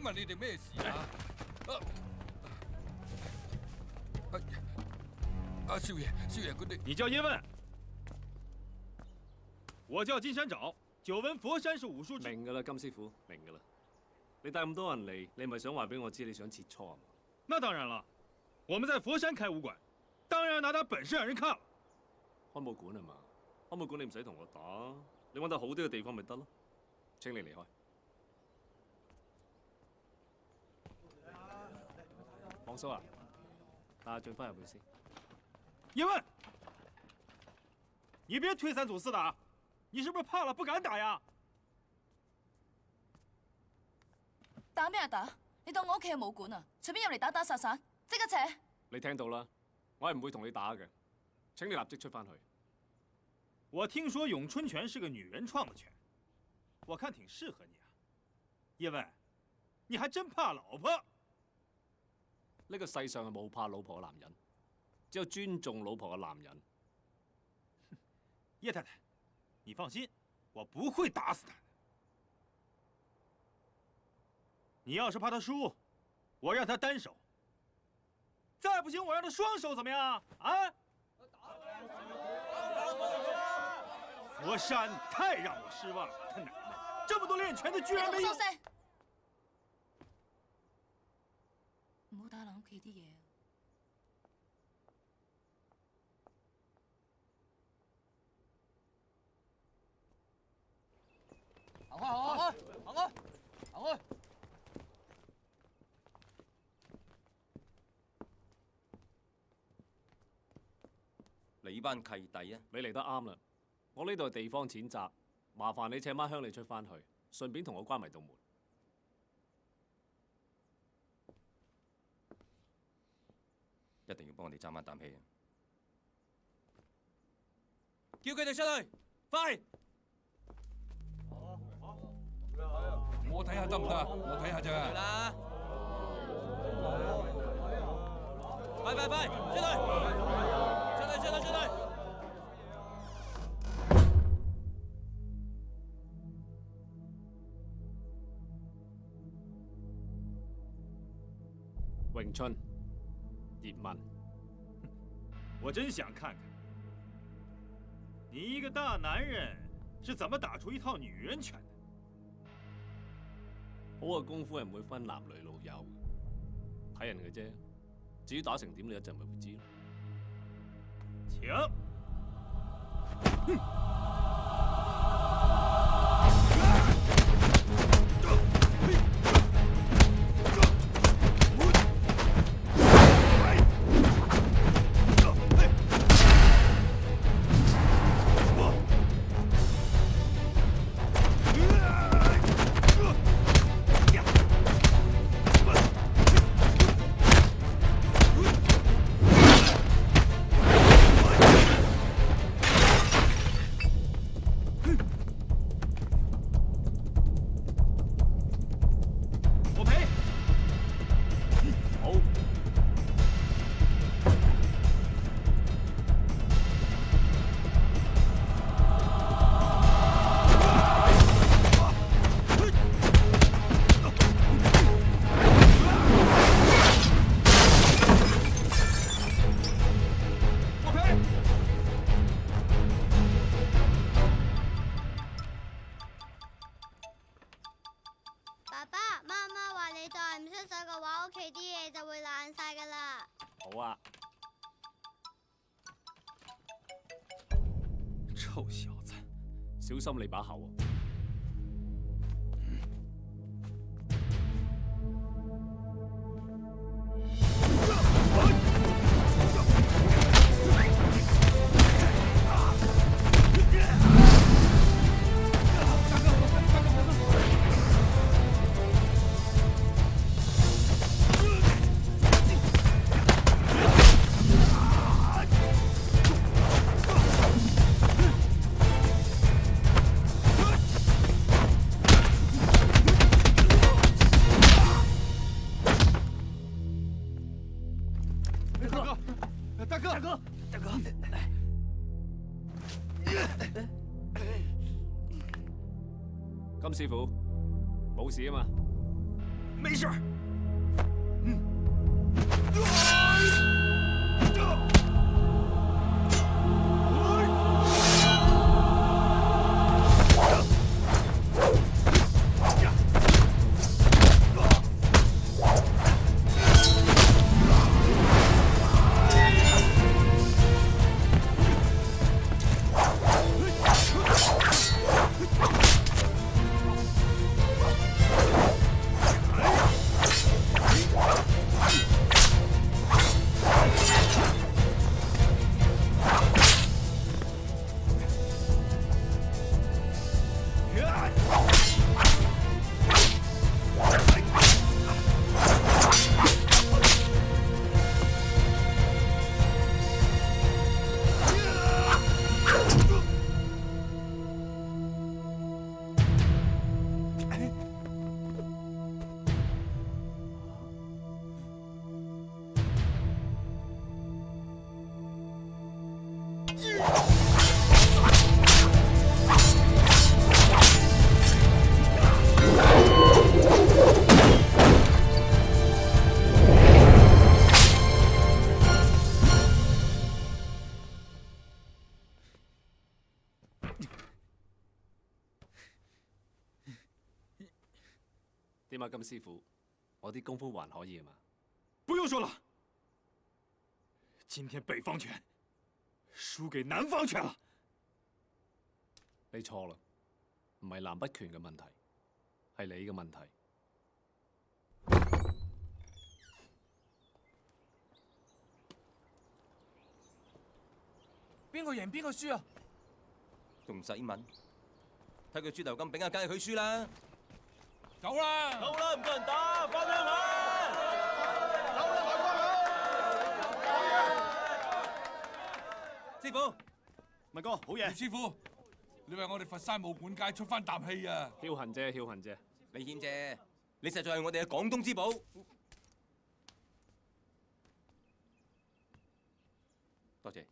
問你哋咩事啊？少爺，少爺佢哋，你叫叶问，我叫金山找。久聞佛山是武術。明噶啦，金師傅，明噶啦。你帶咁多人嚟，你咪想話俾我知你想切磋啊？那當然了，我們在佛山開武館，當然要拿點本事讓人看了。開武館係嘛？開武館你唔使同我打，你揾到好啲嘅地方咪得咯。請你離開。黃叔啊，帶阿俊翻入去先。叶問，你別推三阻四的啊！你是不是怕了不敢打呀？打咩啊打？你當我屋企係武館啊？隨便入嚟打打殺殺，即刻扯！你聽到啦，我係唔會同你打嘅。請你立即出翻去。我聽說詠春拳是個女人創的拳，我看挺適合你啊。葉問，你還真怕老婆？呢個世上係冇怕老婆嘅男人，只有尊重老婆嘅男人。葉太太，你放心，我不會打死他的。你要是怕他輸，我讓他單手；再不行，我讓他雙手，怎麼樣？啊？佛山太讓我失望了，他奶奶，這麼多練拳的居然沒有。你收聲！唔好打爛屋企啲嘢。行開，行開，行開，行開！你班契弟啊！你嚟得啱啦，我呢度係地方淺窄，麻煩你請班鄉里出翻去，順便同我關埋道門。一定要幫我哋爭翻啖氣啊！叫佢哋出去，快！我睇下得唔得？我睇下咋。係啦！快快快，出去！出去！出去！出去！詠春，葉問，我真想看看你一個大男人是怎麼打出一套女人拳的。好嘅功夫係唔會分男女老幼嘅，睇人嘅啫。至於打成點，你一陣咪會知咯。請。爸爸媽媽話你再唔出手嘅話，屋企啲嘢就會爛晒噶啦。好啊。臭小子，小心你把口啊！金師傅，冇事啊嘛？没事。點啊，金師傅，我啲功夫還可以嘛？不用說了，今天北方拳輸給南方拳了。你錯啦，唔係南北拳嘅問題，係你嘅問題。邊個贏邊個輸啊？仲唔使問？睇佢豬頭咁炳啊，梗係佢輸啦！夠啦！夠啦！唔夠人打，翻鄉下！師傅，文哥，好嘢！師傅，你為我哋佛山武館界出翻啖氣啊！僥倖啫，僥倖啫。李謙姐，你實在係我哋嘅廣東之寶。多謝。